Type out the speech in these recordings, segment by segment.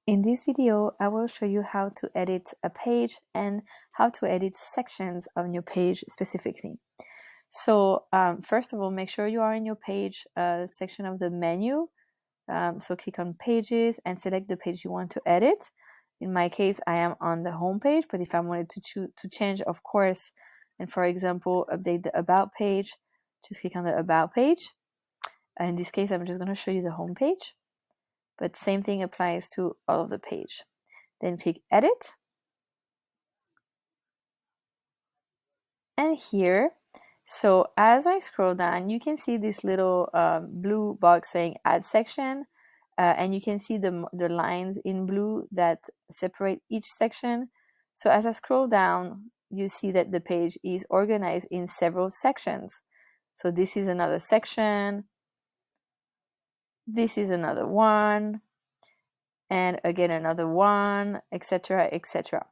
In this video, I will show you how to edit a page and how to edit sections of your page specifically. So first of all, make sure you are in your page section of the menu. So click on pages and select the page you want to edit. In my case, I am on the home page, but if I wanted to change, of course, and for example, update the about page, just click on the about page. In this case, I'm just going to show you the home page, but same thing applies to all of the page. Then click edit. And here, so as I scroll down, you can see this little blue box saying add section. And you can see the lines in blue that separate each section. So as I scroll down, you see that the page is organized in several sections. So this is another section. This is another one. And again, another one, etc., etc.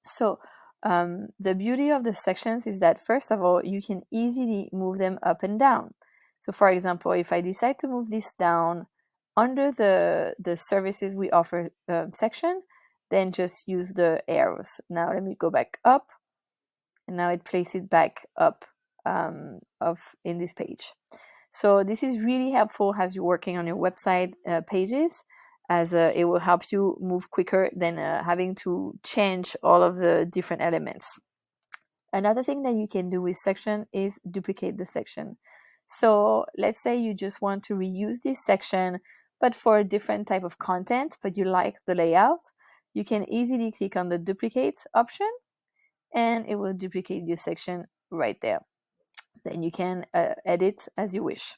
So the beauty of the sections is that, first of all, you can easily move them up and down. So for example, if I decide to move this down under the services we offer section, then just use the arrows. Now let me go back up, and now it places it back up in this page. So this is really helpful as you're working on your website pages, as it will help you move quicker than having to change all of the different elements. Another thing that you can do with section is duplicate the section. So let's say you just want to reuse this section, but for a different type of content, but you like the layout, you can easily click on the duplicate option and it will duplicate your section right there. Then you can edit as you wish.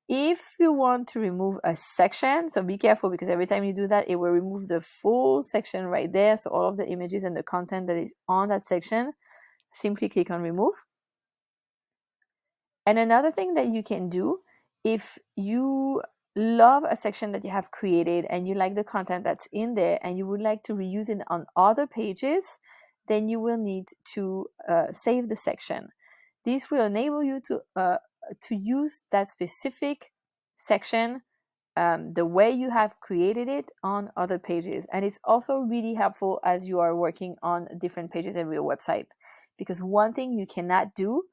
If you want to remove a section, so be careful, because every time you do that, it will remove the full section right there. So all of the images and the content that is on that section, simply click on remove. And another thing that you can do, if you love a section that you have created and you like the content that's in there and you would like to reuse it on other pages, then you will need to save the section. This will enable you to use that specific section the way you have created it on other pages. And it's also really helpful as you are working on different pages of your website, because one thing you cannot do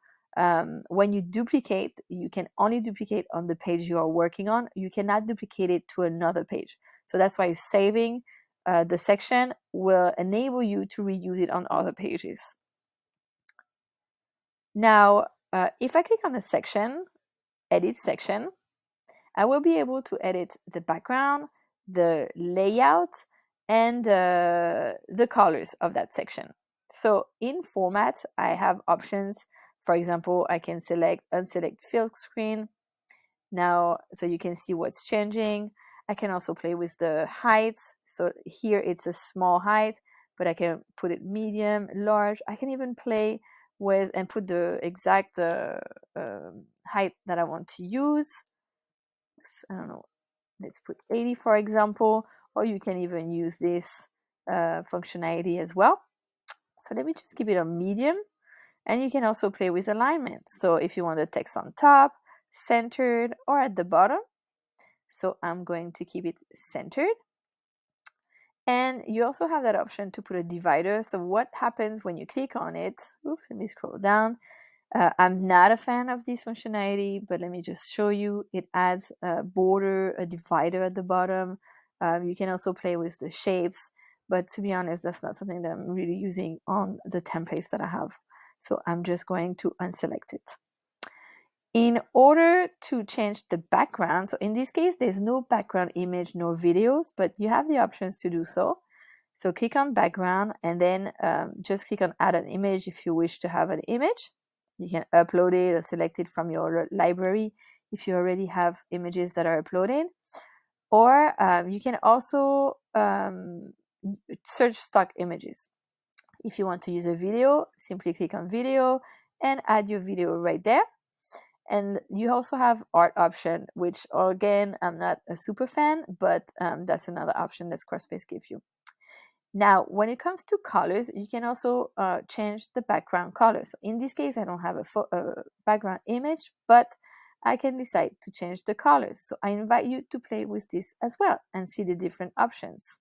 when you duplicate, you can only duplicate on the page you are working on. You cannot duplicate it to another page. So that's why saving the section will enable you to reuse it on other pages. Now, if I click on the section, edit section, I will be able to edit the background, the layout, and the colors of that section. So in format, I have options. For example, I can select unselect fill screen. Now, so you can see what's changing. I can also play with the height. So here it's a small height, but I can put it medium, large. I can even play with and put the exact height that I want to use. I don't know, let's put 80 for example, or you can even use this functionality as well. So let me just keep it on medium, and you can also play with alignment. So if you want the text on top, centered, or at the bottom. So I'm going to keep it centered. And you also have that option to put a divider. So what happens when you click on it? Oops, let me scroll down. I'm not a fan of this functionality, but let me just show you. It adds a border, a divider at the bottom. You can also play with the shapes, but to be honest, that's not something that I'm really using on the templates that I have. So I'm just going to unselect it. In order to change the background, so in this case, there's no background image nor videos, but you have the options to do so. So click on background and then just click on add an image if you wish to have an image. You can upload it or select it from your library if you already have images that are uploaded. Or you can also search stock images. If you want to use a video, simply click on video and add your video right there. And you also have art option, which again, I'm not a super fan, but that's another option that SquareSpace gives you. Now, when it comes to colors, you can also change the background color. So in this case, I don't have a background image, but I can decide to change the colors. So I invite you to play with this as well and see the different options.